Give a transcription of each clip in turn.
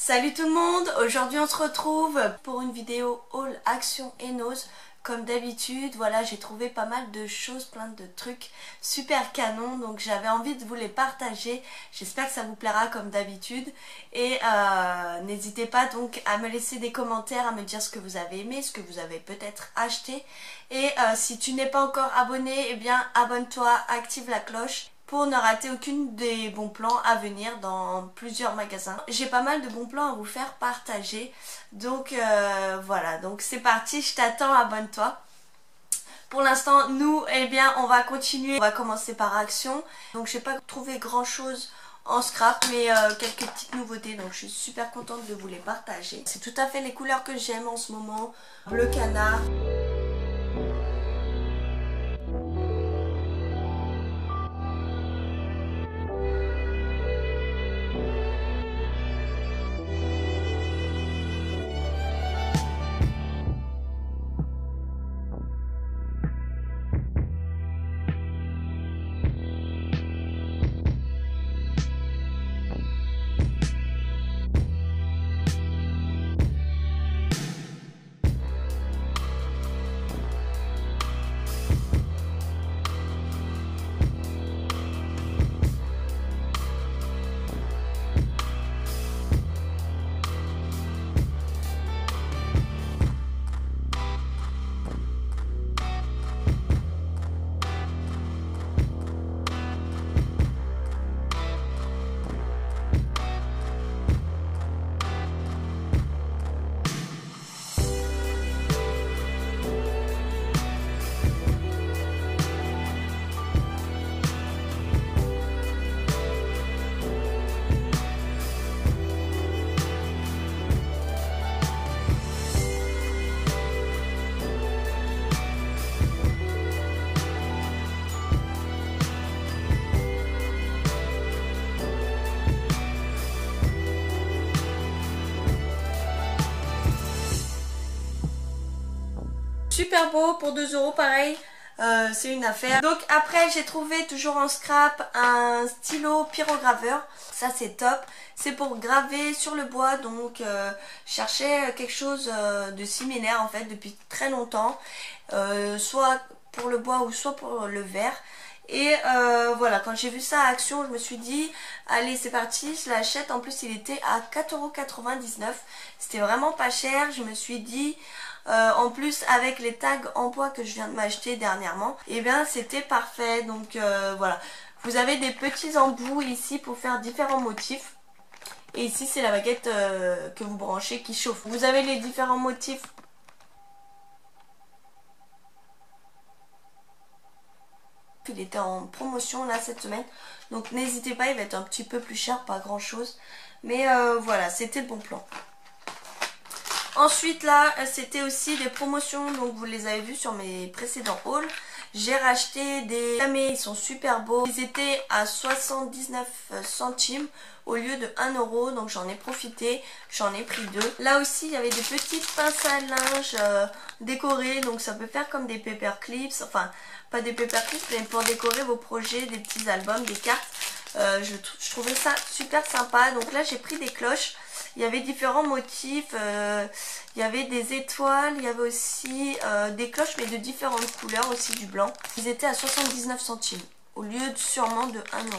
Salut tout le monde, aujourd'hui on se retrouve pour une vidéo haul Action Enos. Comme d'habitude, voilà, j'ai trouvé pas mal de choses, plein de trucs super canons, donc j'avais envie de vous les partager. J'espère que ça vous plaira comme d'habitude. Et n'hésitez pas donc à me laisser des commentaires, à me dire ce que vous avez aimé, ce que vous avez peut-être acheté. Et si tu n'es pas encore abonné, eh bien abonne-toi, active la cloche pour ne rater aucune des bons plans à venir dans plusieurs magasins. J'ai pas mal de bons plans à vous faire partager. Donc voilà, donc c'est parti, je t'attends, abonne-toi. Pour l'instant, nous, eh bien, on va continuer. On va commencer par Action. Donc j'ai pas trouvé grand chose en scrap, mais quelques petites nouveautés. Donc je suis super contente de vous les partager. C'est tout à fait les couleurs que j'aime en ce moment. Bleu canard. Super beau pour 2 € pareil, c'est une affaire. Donc après j'ai trouvé toujours en scrap un stylo pyrograveur, ça c'est top. C'est pour graver sur le bois, donc je cherchais quelque chose de similaire en fait depuis très longtemps, soit pour le bois ou soit pour le verre. Et voilà, quand j'ai vu ça à Action, je me suis dit allez c'est parti, je l'achète. En plus il était à 4,99 €, c'était vraiment pas cher. Je me suis dit en plus avec les tags en bois que je viens de m'acheter dernièrement, et bien c'était parfait. Donc voilà, vous avez des petits embouts ici pour faire différents motifs. Et ici c'est la baguette que vous branchez qui chauffe. Vous avez les différents motifs. Il était en promotion là cette semaine, donc n'hésitez pas, il va être un petit peu plus cher, pas grand chose, mais voilà, c'était le bon plan. Ensuite là, c'était aussi des promotions, donc vous les avez vus sur mes précédents hauls. J'ai racheté des camés, ils sont super beaux. Ils étaient à 79 centimes au lieu de 1 €, donc j'en ai profité, j'en ai pris 2. Là aussi, il y avait des petites pinces à linge décorées, donc ça peut faire comme des paperclips, enfin pas des paperclips, mais pour décorer vos projets, des petits albums, des cartes. Je trouvais ça super sympa, donc là j'ai pris des cloches. Il y avait différents motifs, il y avait des étoiles, il y avait aussi des cloches mais de différentes couleurs, aussi du blanc. Ils étaient à 79 centimes au lieu sûrement de 1 €.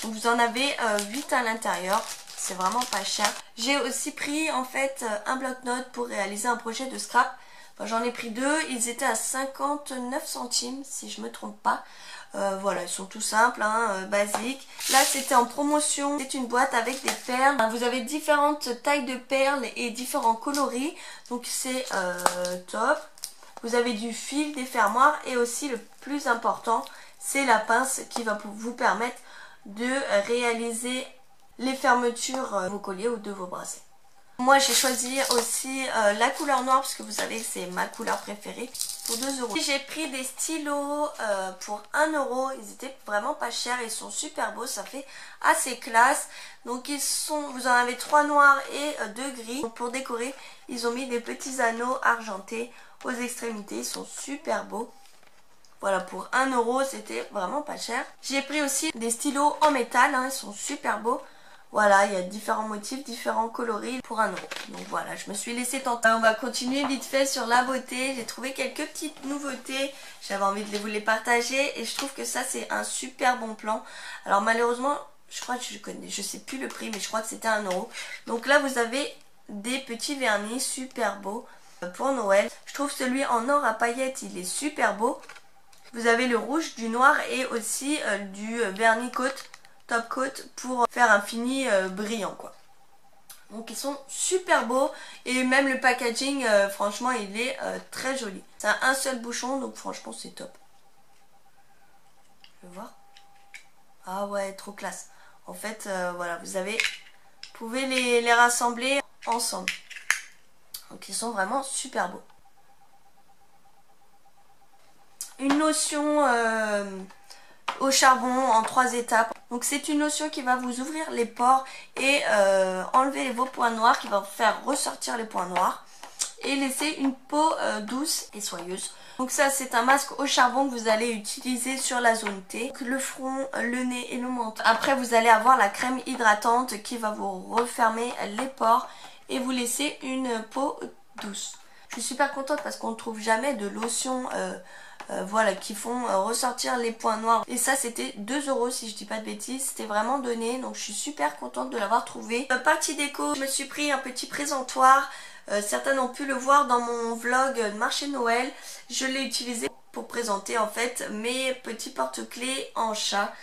Donc vous en avez 8 à l'intérieur, c'est vraiment pas cher. J'ai aussi pris en fait un bloc-notes pour réaliser un projet de scrap. Enfin, j'en ai pris 2, ils étaient à 59 centimes si je me trompe pas. Voilà, ils sont tout simples, hein, basiques. Là, c'était en promotion. C'est une boîte avec des perles. Vous avez différentes tailles de perles et différents coloris. Donc, c'est top. Vous avez du fil, des fermoirs et aussi, le plus important, c'est la pince qui va vous permettre de réaliser les fermetures de vos colliers ou de vos bracelets. Moi j'ai choisi aussi la couleur noire parce que vous savez que c'est ma couleur préférée, pour 2 €. J'ai pris des stylos pour 1 €, ils étaient vraiment pas chers, ils sont super beaux, ça fait assez classe. Donc vous en avez 3 noirs et 2 gris. Donc pour décorer, ils ont mis des petits anneaux argentés aux extrémités, ils sont super beaux. Voilà, pour 1 €, c'était vraiment pas cher. J'ai pris aussi des stylos en métal, hein, ils sont super beaux. Voilà, il y a différents motifs, différents coloris pour 1 euro. Donc voilà, je me suis laissé tenter. On va continuer vite fait sur la beauté. J'ai trouvé quelques petites nouveautés. J'avais envie de vous les partager et je trouve que ça c'est un super bon plan. Alors malheureusement, je crois que je sais plus le prix, mais je crois que c'était 1 euro. Donc là vous avez des petits vernis super beaux pour Noël. Je trouve celui en or à paillettes, il est super beau. Vous avez le rouge, du noir et aussi du vernis coat, top coat pour faire un fini brillant quoi. Donc ils sont super beaux et même le packaging franchement il est très joli. C'est un seul bouchon donc franchement c'est top. Je vais voir. Ah ouais, trop classe. En fait voilà, vous pouvez les rassembler ensemble. Donc ils sont vraiment super beaux. Une lotion au charbon en 3 étapes. Donc c'est une lotion qui va vous ouvrir les pores et enlever vos points noirs, qui va vous faire ressortir les points noirs et laisser une peau douce et soyeuse. Donc ça c'est un masque au charbon que vous allez utiliser sur la zone T, donc le front, le nez et le menton. Après vous allez avoir la crème hydratante qui va vous refermer les pores et vous laisser une peau douce. Je suis super contente parce qu'on ne trouve jamais de lotion voilà, qui font ressortir les points noirs. Et ça c'était 2 euro si je dis pas de bêtises. C'était vraiment donné, donc je suis super contente de l'avoir trouvé. Partie déco, je me suis pris un petit présentoir. Certains ont pu le voir dans mon vlog de marché Noël. Je l'ai utilisé pour présenter en fait mes petits porte-clés en chat.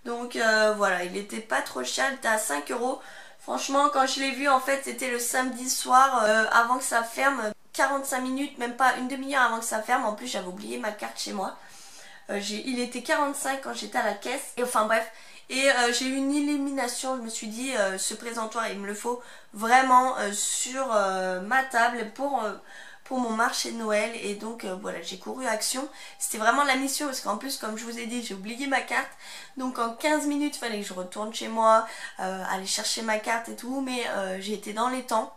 Donc voilà, il était pas trop cher, il était à 5 euro. Franchement quand je l'ai vu en fait c'était le samedi soir avant que ça ferme. 45 minutes, même pas une demi-heure avant que ça ferme. En plus j'avais oublié ma carte chez moi. Il était 45 quand j'étais à la caisse. Et enfin bref. Et j'ai eu une illumination. Je me suis dit ce présentoir il me le faut vraiment sur ma table pour mon marché de Noël. Et donc voilà, j'ai couru action. C'était vraiment la mission parce qu'en plus comme je vous ai dit j'ai oublié ma carte. Donc en 15 minutes il fallait que je retourne chez moi, aller chercher ma carte et tout. Mais j'ai été dans les temps.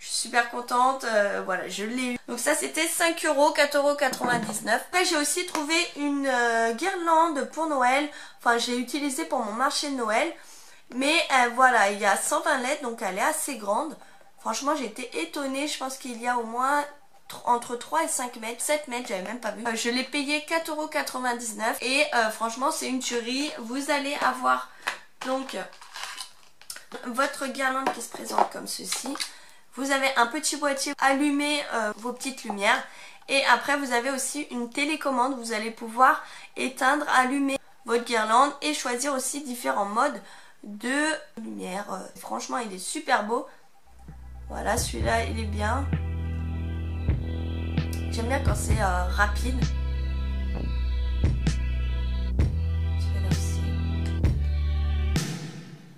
Je suis super contente, voilà, je l'ai eu. Donc ça c'était 5 euros, 4,99 €. Après j'ai aussi trouvé une guirlande pour Noël. Enfin je l'ai utilisée pour mon marché de Noël. Mais voilà, il y a 120 lettres, donc elle est assez grande. Franchement j'ai été étonnée, je pense qu'il y a au moins entre 3 et 5 mètres, 7 mètres, j'avais même pas vu. Je l'ai payé 4,99 € et franchement c'est une tuerie. Vous allez avoir donc votre guirlande qui se présente comme ceci. Vous avez un petit boîtier, allumez vos petites lumières. Et après vous avez aussi une télécommande, vous allez pouvoir éteindre, allumer votre guirlande et choisir aussi différents modes de lumière. Franchement il est super beau. Voilà, celui-là il est bien. J'aime bien quand c'est rapide. Celui-là aussi.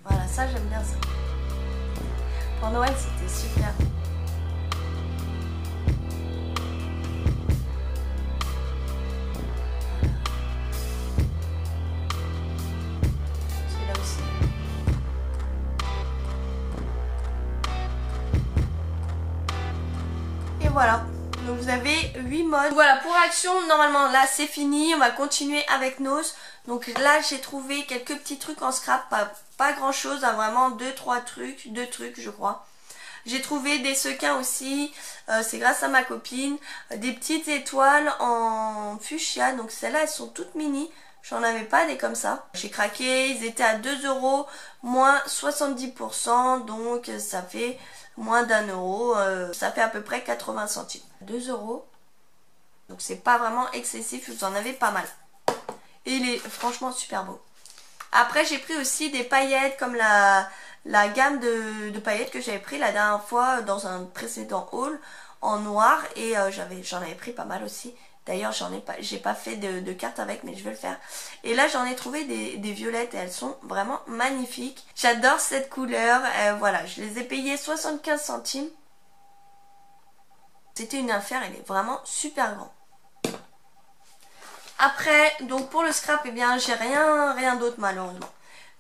Voilà, ça j'aime bien ça. Pour Noël c'était super. Celui-là aussi. Et voilà. Donc vous avez 8 modes. Voilà, pour action, normalement là c'est fini. On va continuer avec Nos. Donc là j'ai trouvé quelques petits trucs en scrap. Pas grand chose, hein, vraiment 2-3 trucs. 2 trucs je crois. J'ai trouvé des sequins aussi, c'est grâce à ma copine. Des petites étoiles en fuchsia. Donc celles-là elles sont toutes mini. J'en avais pas des comme ça. J'ai craqué, ils étaient à 2 euros, moins 70%. Donc ça fait moins d'1 euro. Ça fait à peu près 80 centimes. 2 euros. Donc c'est pas vraiment excessif, vous en avez pas mal. Et il est franchement super beau. Après j'ai pris aussi des paillettes comme la gamme de paillettes que j'avais pris la dernière fois dans un précédent haul en noir. Et j'en avais pris pas mal aussi. D'ailleurs j'ai pas fait de carte avec, mais je vais le faire. Et là j'en ai trouvé des violettes et elles sont vraiment magnifiques. J'adore cette couleur. Voilà, je les ai payées 75 centimes. C'était une affaire, elle est vraiment super grande. Après, donc pour le scrap, eh bien j'ai rien d'autre malheureusement.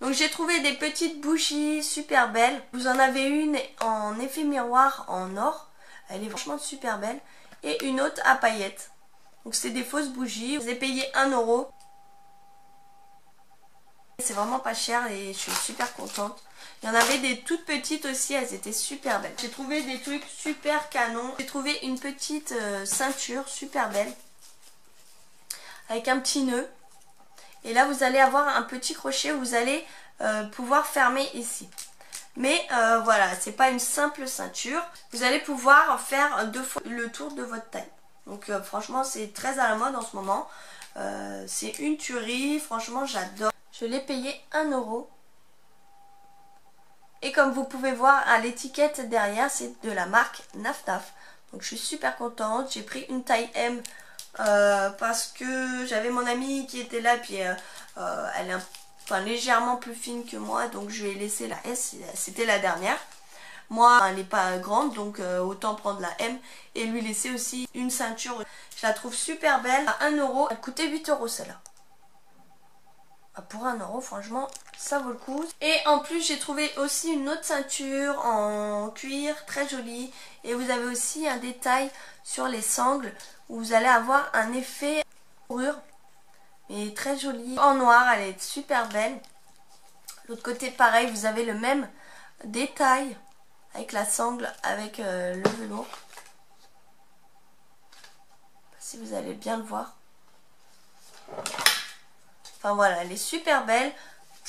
Donc j'ai trouvé des petites bougies super belles. Vous en avez une en effet miroir en or. Elle est franchement super belle. Et une autre à paillettes. Donc c'est des fausses bougies. Je les ai payées 1 euro. C'est vraiment pas cher et je suis super contente. Il y en avait des toutes petites aussi, elles étaient super belles. J'ai trouvé des trucs super canons. J'ai trouvé une petite ceinture super belle avec un petit nœud. Et là vous allez avoir un petit crochet où vous allez pouvoir fermer ici. Mais voilà, c'est pas une simple ceinture. Vous allez pouvoir faire 2 fois le tour de votre taille. Donc franchement c'est très à la mode en ce moment. C'est une tuerie, franchement j'adore. Je l'ai payé 1 €. Et comme vous pouvez voir à l'étiquette derrière, c'est de la marque Naf Naf. Donc je suis super contente. J'ai pris une taille M parce que j'avais mon amie qui était là. Puis elle est légèrement plus fine que moi. Donc je lui ai laissé la S. C'était la dernière. Moi, elle n'est pas grande. Donc autant prendre la M. Et lui laisser aussi une ceinture. Je la trouve super belle. À 1 €. Elle coûtait 8 € celle-là. Pour 1 €, franchement, ça vaut le coup. Et en plus, j'ai trouvé aussi une autre ceinture en cuir, très jolie. Et vous avez aussi un détail sur les sangles où vous allez avoir un effet fourrure. Mais très jolie. En noir, elle est super belle. L'autre côté, pareil, vous avez le même détail avec la sangle, avec le velours. Si vous allez bien le voir. Enfin voilà, elle est super belle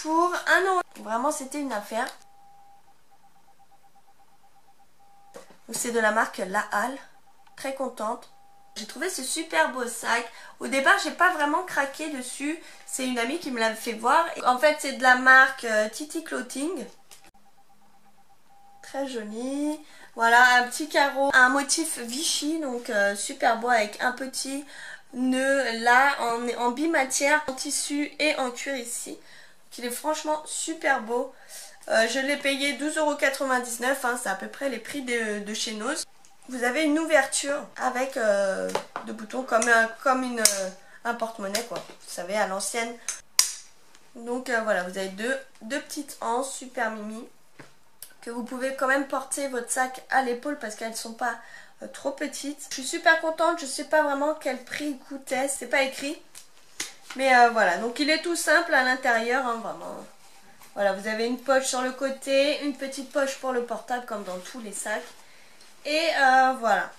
pour 1 €. Vraiment, c'était une affaire. C'est de la marque La Halle. Très contente. J'ai trouvé ce super beau sac. Au départ, j'ai pas vraiment craqué dessus. C'est une amie qui me l'a fait voir. En fait, c'est de la marque Titi Clothing. Très joli. Voilà, un petit carreau. Un motif Vichy, donc super beau avec un petit nœud là en bimatière, en tissu et en cuir ici. Donc, il est franchement super beau. Je l'ai payé 12,99 €, hein, c'est à peu près les prix de chez Noz. Vous avez une ouverture avec deux boutons comme un porte-monnaie quoi. Vous savez, à l'ancienne. Donc voilà, vous avez deux petites anses super mimi que vous pouvez quand même porter votre sac à l'épaule parce qu'elles ne sont pas trop petites. Je suis super contente, je sais pas vraiment quel prix il coûtait, c'est pas écrit. Mais voilà, donc il est tout simple à l'intérieur, hein, vraiment. Voilà, vous avez une poche sur le côté, une petite poche pour le portable comme dans tous les sacs. Et voilà.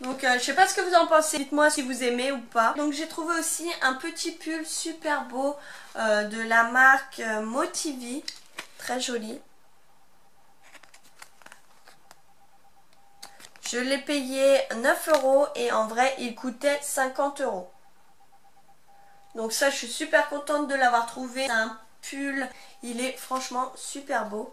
Donc je sais pas ce que vous en pensez, dites-moi si vous aimez ou pas. Donc j'ai trouvé aussi un petit pull super beau de la marque Motivi, très joli. Je l'ai payé 9 € et en vrai il coûtait 50 €. Donc ça je suis super contente de l'avoir trouvé. C'est un pull, il est franchement super beau.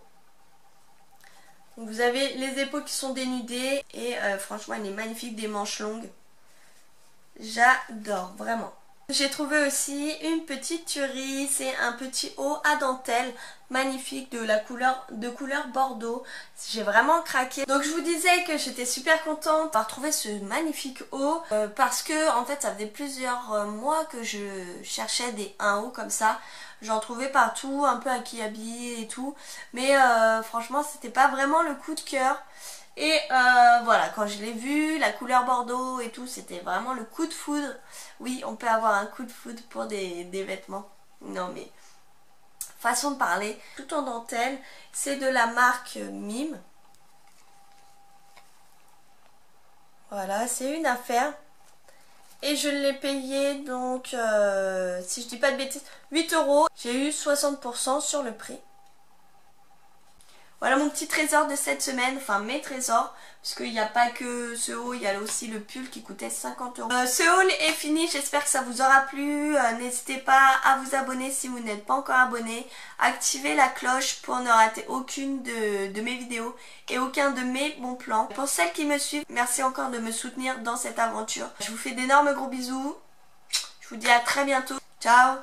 Donc vous avez les épaules qui sont dénudées et franchement il est magnifique, des manches longues. J'adore vraiment. J'ai trouvé aussi une petite tuerie, c'est un petit haut à dentelle magnifique de couleur bordeaux. J'ai vraiment craqué. Donc je vous disais que j'étais super contente d'avoir trouvé ce magnifique haut parce que en fait ça faisait plusieurs mois que je cherchais un haut comme ça. J'en trouvais partout, un peu à Kiabi et tout, mais franchement c'était pas vraiment le coup de cœur. Et voilà, quand je l'ai vu, la couleur bordeaux et tout, c'était vraiment le coup de foudre. Oui, on peut avoir un coup de foudre pour des vêtements. Non mais, façon de parler. Tout en dentelle, c'est de la marque Mime. Voilà, c'est une affaire. Et je l'ai payé donc, si je dis pas de bêtises, 8 €. J'ai eu 60% sur le prix. Voilà mon petit trésor de cette semaine, enfin mes trésors, parce qu'il n'y a pas que ce haut, il y a aussi le pull qui coûtait 50 €. Ce haul est fini, j'espère que ça vous aura plu. N'hésitez pas à vous abonner si vous n'êtes pas encore abonné. Activez la cloche pour ne rater aucune de mes vidéos et aucun de mes bons plans. Pour celles qui me suivent, merci encore de me soutenir dans cette aventure. Je vous fais d'énormes gros bisous. Je vous dis à très bientôt. Ciao!